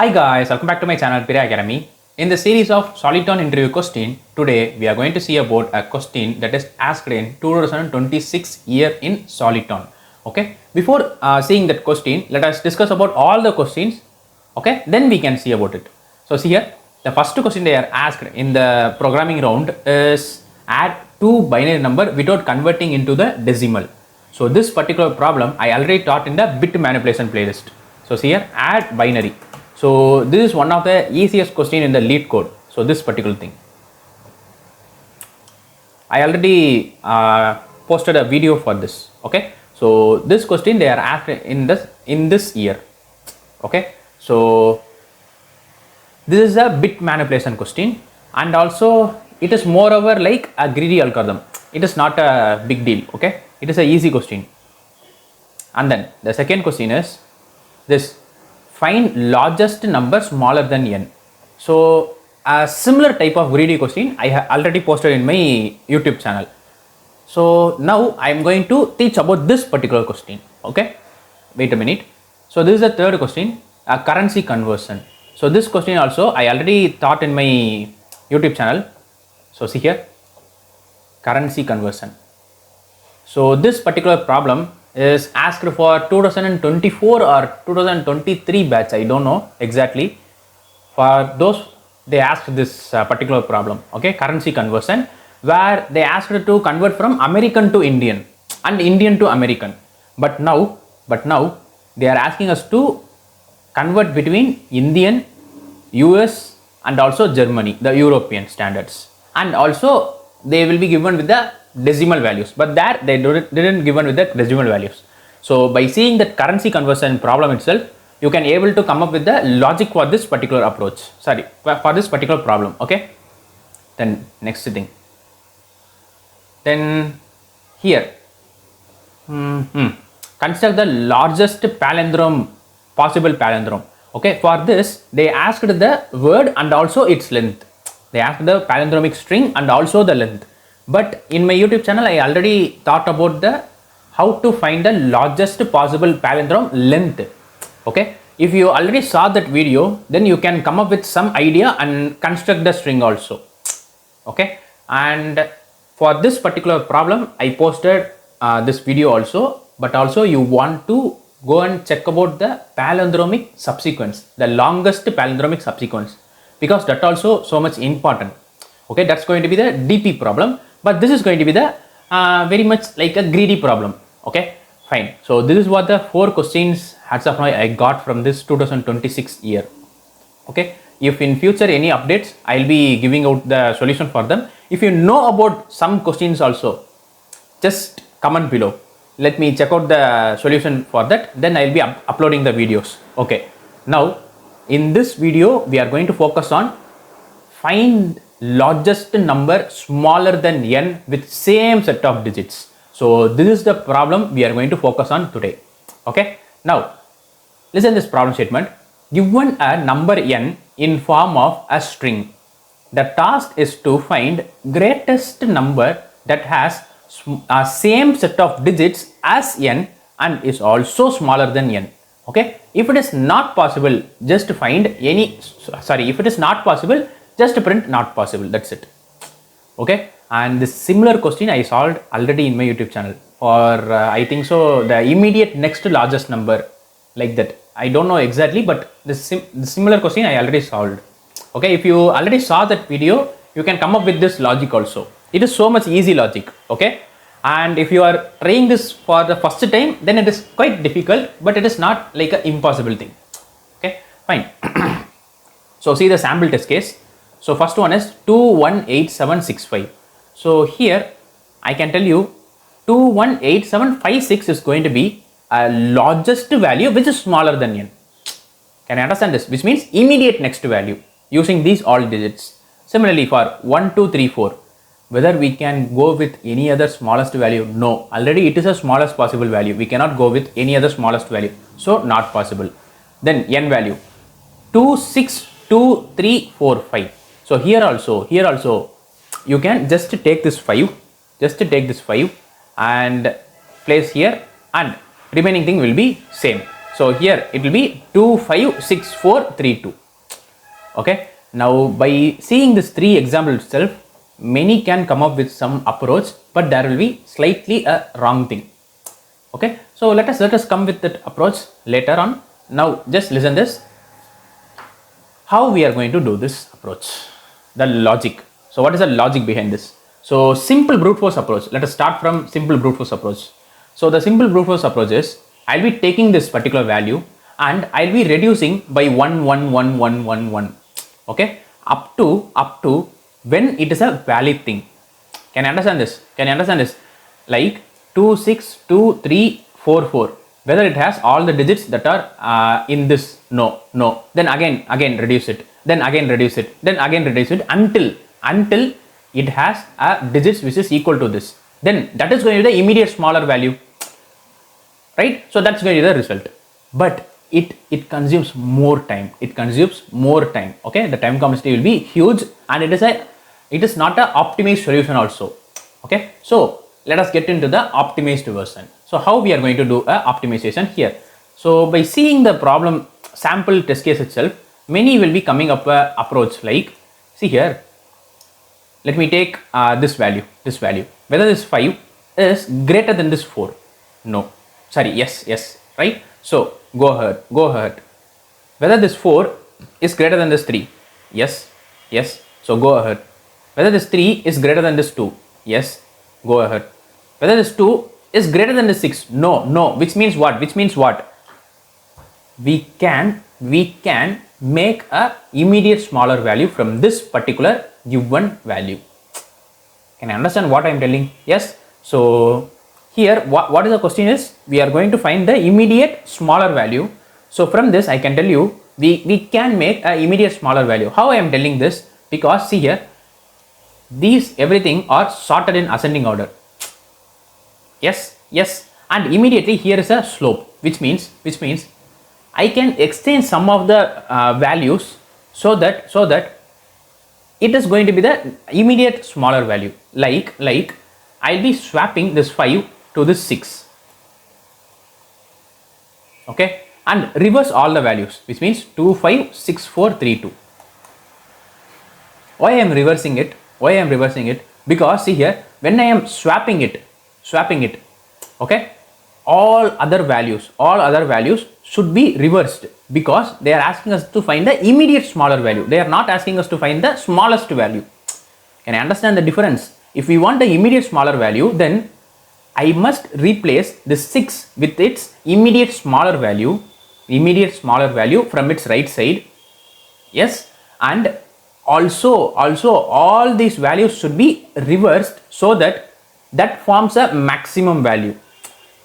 Hi guys, welcome back to my channel Pirai Academy. In the series of Soliton interview question, today we are going to see about a question that is asked in 2026 year in Soliton. Okay, before seeing that question, let us discuss about all the questions. Okay, then we can see about it. So see here, the first question they are asked in the programming round is add two binary number without converting into the decimal. So this particular problem I already taught in the bit manipulation playlist. So see here, add binary. So this is one of the easiest question in the lead code. So this particular thing, I already posted a video for this. Okay, so this question they are asked in this year. Okay, so this is a bit manipulation question, and also it is moreover like a greedy algorithm. It is not a big deal. Okay, it is a easy question. And then the second question is this: find largest number smaller than n. So a similar type of greedy question I have already posted in my YouTube channel. So now I am going to teach about this particular question. Okay, wait a minute. So this is the third question, a currency conversion. So this question also I already taught in my YouTube channel. So see here, currency conversion. So this particular problem is asked for 2024 or 2023 batch, I don't know exactly. For those, they asked this particular problem, okay, currency conversion, where they asked to convert from American to Indian and Indian to American. But now they are asking us to convert between Indian, US and also Germany, the European standards, and also they will be given with the decimal values, but that they didn't given with the decimal values. So by seeing that currency conversion problem itself, you can able to come up with the logic for this particular approach, for this particular problem. Okay, then next thing, then here construct the largest palindrome, possible palindrome. Okay, for this they asked the word and also its length. They asked the palindromic string and also the length. But in my YouTube channel, I already thought about the how to find the largest possible palindrome length. Okay, if you already saw that video, then you can come up with some idea and construct the string also. Okay, and for this particular problem, I posted this video also. But also you want to go and check about the palindromic subsequence, the longest palindromic subsequence, because that also so much important. Okay, that's going to be the DP problem. But this is going to be the very much like a greedy problem. Okay, fine. So this is what the 4 questions as of now I got from this 2026 year. Okay, if in future any updates, I'll be giving out the solution for them. If you know about some questions also, just comment below. Let me check out the solution for that. Then I'll be uploading the videos. Okay, now in this video we are going to focus on find largest number smaller than n with same set of digits. So this is the problem we are going to focus on today. Okay, now listen this problem statement. Given a number n in form of a string, the task is to find greatest number that has a same set of digits as n and is also smaller than n. Okay, if it is not possible, just find any, if it is not possible, just print not possible, that's it. Okay, and this similar question I solved already in my YouTube channel for I think so the immediate next largest number, like that. I don't know exactly, but the similar question I already solved. Okay, if you already saw that video, you can come up with this logic also. It is so much easy logic. Okay, and if you are trying this for the first time, then it is quite difficult, but it is not like an impossible thing. Okay, fine. So see the sample test case. So first one is 218765. So here I can tell you 218756 is going to be a largest value which is smaller than n. Can you understand this? Which means immediate next value using these all digits. Similarly for 1234, whether we can go with any other smallest value? No, already it is a smallest possible value. We cannot go with any other smallest value. So not possible. Then n value 262345. So here also you can just take this 5, and place here, and remaining thing will be same. So here it will be 2, 5, 6, 4, 3, 2. Okay. Now by seeing this 3 example itself, many can come up with some approach, but there will be slightly a wrong thing. Okay. So let us come with that approach later on. Now just listen this. How we are going to do this approach? The logic. So what is the logic behind this? So simple brute force approach. Let us start from simple brute force approach. So the simple brute force approach is, I'll be taking this particular value and I'll be reducing by 1, 1, 1, 1, 1, 1. Okay, up to when it is a valid thing. Can you understand this? Can you understand this? Like 2, 6, 2, 3, 4, 4. Whether it has all the digits that are in this, no. Then again reduce it. Then again reduce it. Then again reduce it until it has a digits which is equal to this. Then that is going to be the immediate smaller value. Right? So that's going to be the result. But it consumes more time. It consumes more time. Okay, the time complexity will be huge, and it is not a optimized solution also. Okay, so let us get into the optimized version. So how we are going to do a optimization here? So by seeing the problem sample test case itself, many will be coming up a approach like, see here, let me take this value, whether this 5 is greater than this 4. No, sorry, yes, right? So go ahead. Whether this 4 is greater than this 3, yes, so go ahead. Whether this 3 is greater than this 2, yes, go ahead. Whether this 2 is greater than this 6, no, which means what? We can make a immediate smaller value from this particular given value. Can you understand what I am telling? Yes. So here what is the question is, we are going to find the immediate smaller value. So from this I can tell you we can make a immediate smaller value. How I am telling this? Because see here, these everything are sorted in ascending order. Yes, and immediately here is a slope, which means I can extend some of the values so that it is going to be the immediate smaller value. Like I'll be swapping this 5 to this 6. Okay, and reverse all the values, which means 2, 5, 6, 4, 3, 2. Why I am reversing it? Because see here, when I am swapping it, okay, all other values should be reversed, because they are asking us to find the immediate smaller value. They are not asking us to find the smallest value. Can I understand the difference? If we want the immediate smaller value, then I must replace the 6 with its immediate smaller value from its right side. Yes, and also all these values should be reversed so that forms a maximum value.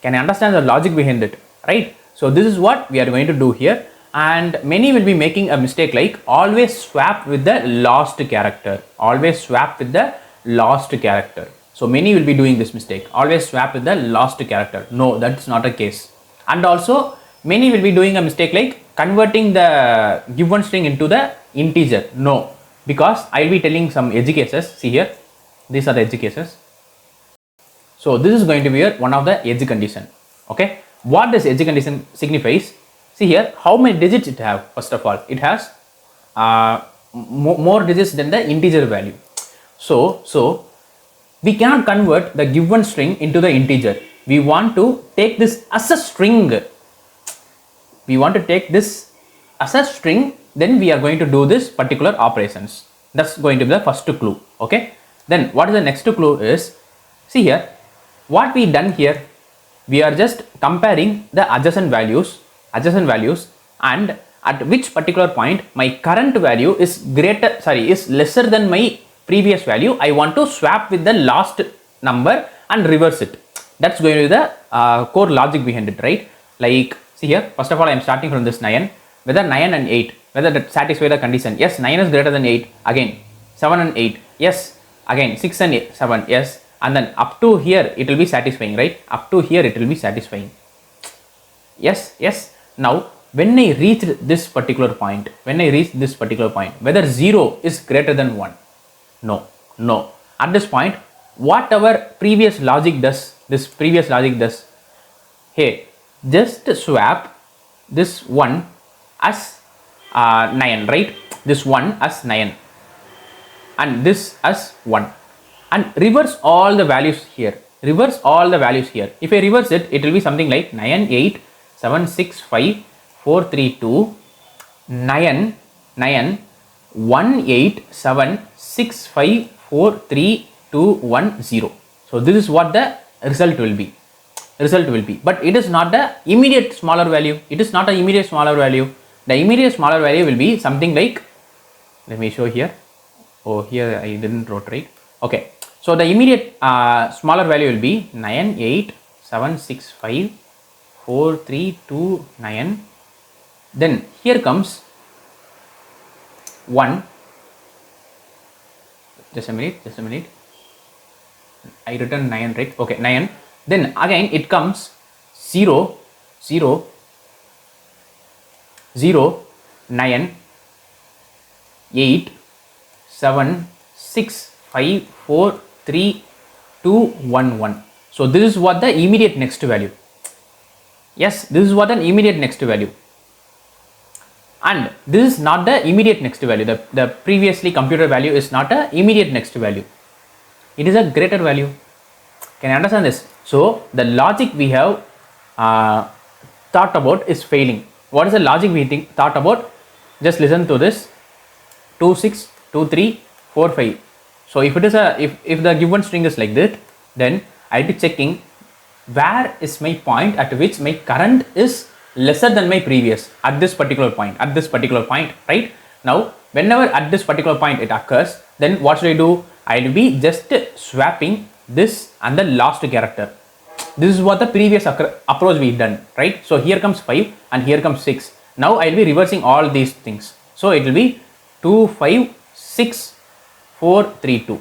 Can you understand the logic behind it? Right? So this is what we are going to do here, and many will be making a mistake like always swap with the last character. So many will be doing this mistake, always swap with the last character. No, that's not a case. And also many will be doing a mistake like converting the given string into the integer. No, because I will be telling some edge cases. See here, these are the edge cases. So this is going to be one of the edge condition. Okay, what does edge condition signifies? See here, how many digits it have? First of all, it has more digits than the integer value. So we cannot convert the given string into the integer. We want to take this as a string. Then we are going to do this particular operations. That's going to be the first clue. Okay, then what is the next clue is, see here, what we done here, we are just comparing the adjacent values and at which particular point my current value is lesser than my previous value. I want to swap with the last number and reverse it. That's going to be the core logic behind it, right? Like see here, first of all I am starting from this 9, whether 9 and 8, whether that satisfy the condition. Yes, 9 is greater than 8, again 7 and 8, yes, again 6 and 8, 7, yes, and then up to here it will be satisfying, right? Up to here it will be satisfying. Yes. Now when I reach this particular point, whether 0 is greater than 1, no. At this point, whatever previous logic does, hey, just swap this one as 9, right? This one as 9 and this as 1, and reverse all the values here. Reverse all the values here. If I reverse it, it will be something like 9, 8, 7, 6, 5, 4, 3, 2, 9, 9, 1, 8, 7, 6, 5, 4, 3, 2, 1, 0. So this is what the result will be. But it is not the immediate smaller value. It is not an immediate smaller value. The immediate smaller value will be something like, let me show here. Oh, here I didn't wrote right. Okay. So the immediate smaller value will be 9, 8, 7, 6, 5, 4, 3, 2, 9. Then here comes 1. Just a minute. I written 9, right? Okay, 9. Then again it comes 0, 0, 0, 9, 8, 7, 6, 5, 4, 3, 2, 1, 1. So this is what the immediate next value. Yes, this is what an immediate next value. And this is not the immediate next value. The previously computed value is not a immediate next value. It is a greater value. Can you understand this? So the logic we have thought about is failing. What is the logic we thought about? Just listen to this. 2, 6, 2, 3, 4, 5. So if it is if the given string is like that, then I'll be checking where is my point at which my current is lesser than my previous at this particular point, right? Now whenever at this particular point it occurs, then what should I do? I'll be just swapping this and the last character. This is what the previous approach we done, right? So here comes 5 and here comes 6. Now I'll be reversing all these things. So it will be 2, 5, 6, 4, 3, 2.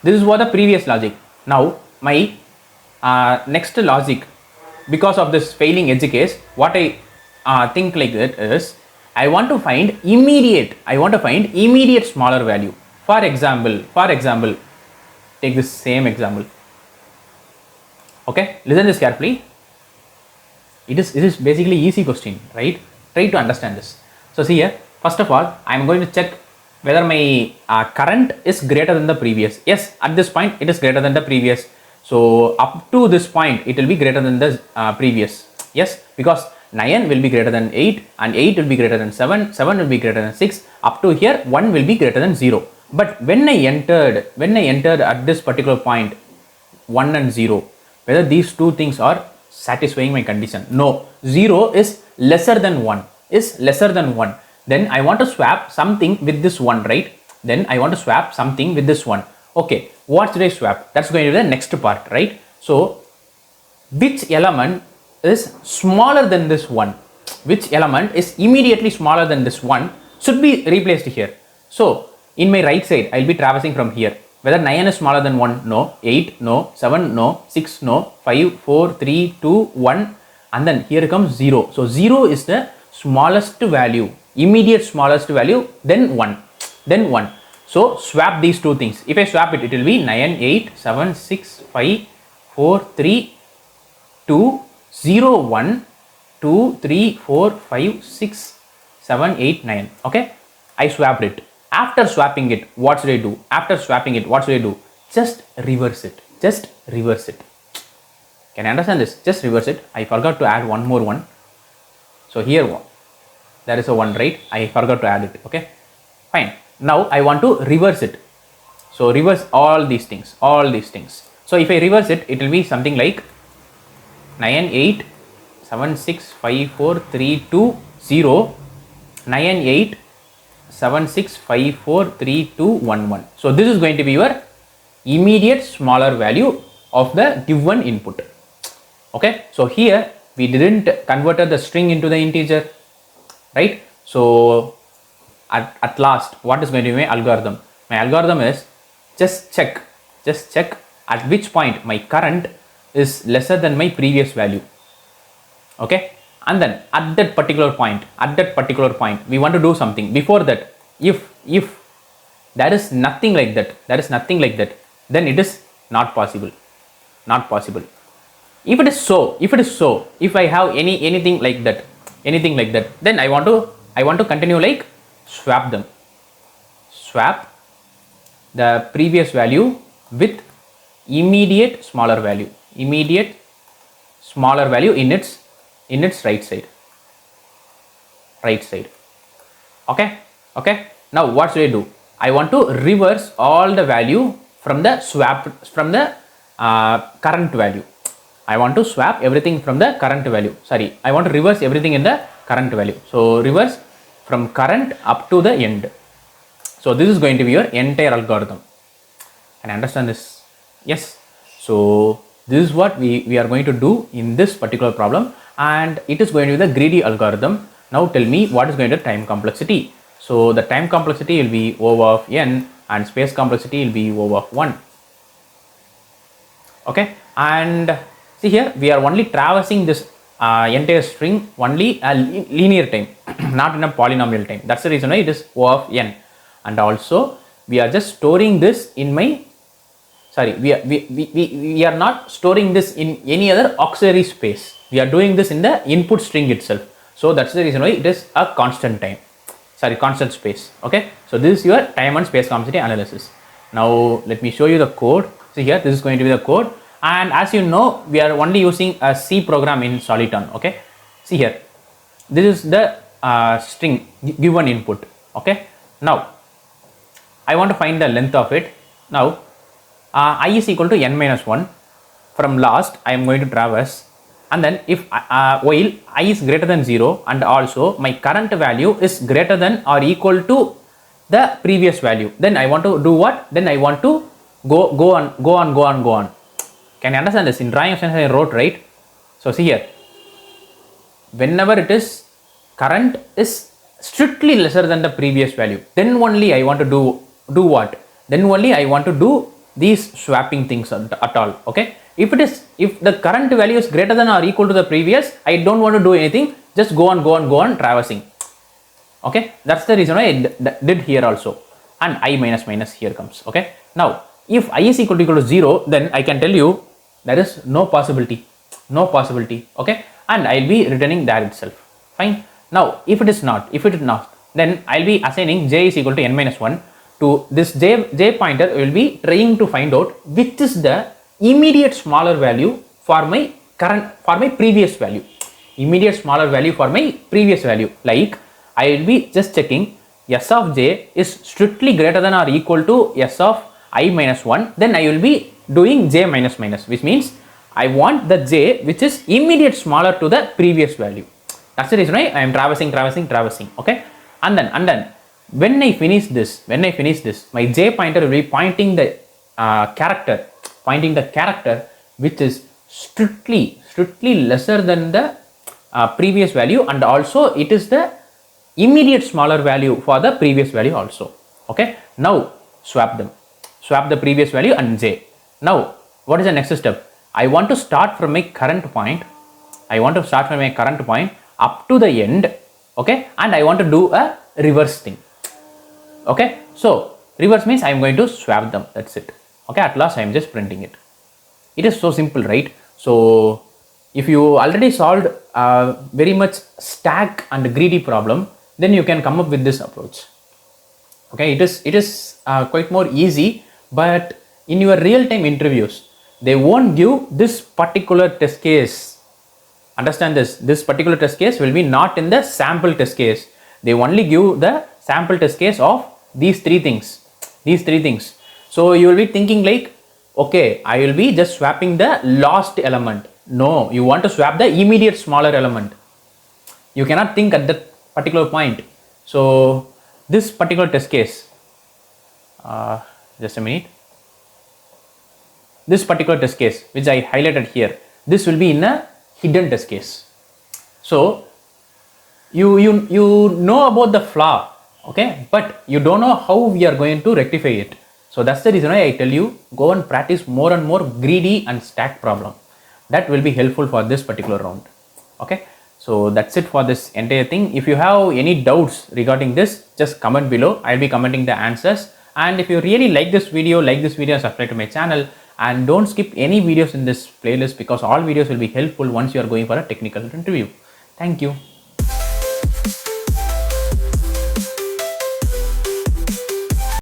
This is what the previous logic. Now my next logic, because of this failing edge case, what I think like that is, I want to find immediate smaller value. For example, take this same example. Okay, listen this carefully. It is basically easy question, right? Try to understand this. So see here, first of all, I am going to check whether my current is greater than the previous. Yes, at this point it is greater than the previous. So up to this point it will be greater than the previous. Yes, because 9 will be greater than 8 and 8 will be greater than 7, 7 will be greater than 6. Up to here 1 will be greater than 0. But when I entered at this particular point 1 and 0, whether these two things are satisfying my condition. No, 0 is lesser than 1. Then I want to swap something with this 1, right? Okay, what should I swap? That's going to be the next part, right? So which element is smaller than this 1? Which element is immediately smaller than this 1 should be replaced here. So in my right side, I'll be traversing from here. Whether 9 is smaller than 1, no. 8, no. 7, no. 6, no. 5, 4, 3, 2, 1. And then here comes 0. So 0 is the smallest value, immediate smallest value, then 1. So swap these two things. If I swap it, it will be 9, 8, 7, 6, 5, 4, 3, 2, 0, 1, 2, 3, 4, 5, 6, 7, 8, 9. Okay, I swapped it. After swapping it, what should I do? Just reverse it. Can you understand this? Just reverse it. I forgot to add one more one. So here there is a 1, right? I forgot to add it. Okay, fine. Now I want to reverse it. So reverse all these things. So if I reverse it, it will be something like 9, 8, 7, 6, 5, 4, 3, 2, 0, 9, 8, 7, 6, 5, 4, 3, 2, 1, 1. So this is going to be your immediate smaller value of the given input. Okay, so here we didn't convert the string into the integer, right? So at last, what is going to be my algorithm? My algorithm is just check at which point my current is lesser than my previous value. Okay, and then at that particular point we want to do something. Before that, if there is nothing like that, then it is not possible. If it is so, if I have anything like that, anything like that. Then I want to continue like swap them. Swap the previous value with immediate smaller value. Immediate smaller value in its right side. Right side. Okay. Okay. Now what should I do? I want to reverse all the value from the current value. I want to swap everything from the current value. Sorry, I want to reverse everything in the current value. So reverse from current up to the end. So this is going to be your entire algorithm. Can you understand this? Yes. So this is what we are going to do in this particular problem, and it is going to be the greedy algorithm. Now tell me what is going to be time complexity. So the time complexity will be O of n and space complexity will be O of 1. Okay, and see here we are only traversing this entire string only a linear time, not in a polynomial time. That's the reason why it is O of n. And also we are just storing this in my, sorry, we are not storing this in any other auxiliary space. We are doing this in the input string itself. So that's the reason why it is a constant time. Sorry, constant space. Okay, so this is your time and space complexity analysis. Now let me show you the code. See here, this is going to be the code, and as you know, we are only using a C program in Soliton. Okay, see here, this is the string given input. Okay, now I want to find the length of it. Now I is equal to n minus 1. From last I am going to traverse, and then if while I is greater than 0 and also my current value is greater than or equal to the previous value, then I want to do what? Then I want to go on. Can you understand this? In drawing sense I wrote, right? So see here, whenever it is current is strictly lesser than the previous value, then only I want to do what? Then only I want to do these swapping things at all. Okay, if the current value is greater than or equal to the previous, I don't want to do anything, just go on traversing. Okay, that's the reason why I did here also, and I minus here comes. Okay, now if I is equal to 0, then I can tell you there is no possibility. Okay, and I'll be returning there itself. Fine. Now if it is not, then I'll be assigning j is equal to n minus 1 to this j pointer. Will be trying to find out which is the immediate smaller value for my previous value. Immediate smaller value for my previous value. Like I will be just checking s of j is strictly greater than or equal to s of I minus 1, then I will be doing j minus, which means I want the j which is immediate smaller to the previous value. That's the reason why I am traversing. Okay, and then when I finish this, my j pointer will be pointing the character which is strictly lesser than the previous value, and also it is the immediate smaller value for the previous value also. Okay, now swap the previous value and j. Now what is the next step? I want to start from my current point up to the end. Okay, and I want to do a reverse thing. Okay, so reverse means I am going to swap them. That's it. Okay, at last I am just printing it. It is so simple, right? So if you already solved a very much stack and greedy problem, then you can come up with this approach. Okay, it is quite more easy, but in your real-time interviews, they won't give this particular test case. Understand this. This particular test case will be not in the sample test case. They only give the sample test case of these three things. So you will be thinking like, okay, I will be just swapping the last element. No, you want to swap the immediate smaller element. You cannot think at that particular point. So this particular test case, just a minute. This particular test case which I highlighted here, this will be in a hidden test case. So you know about the flaw, okay, but you don't know how we are going to rectify it. So that's the reason why I tell you, go and practice more and more greedy and stack problem. That will be helpful for this particular round. Okay, so that's it for this entire thing. If you have any doubts regarding this, just comment below. I'll be commenting the answers. And if you really like this video, subscribe to my channel, and don't skip any videos in this playlist, because all videos will be helpful once you are going for a technical interview. Thank you.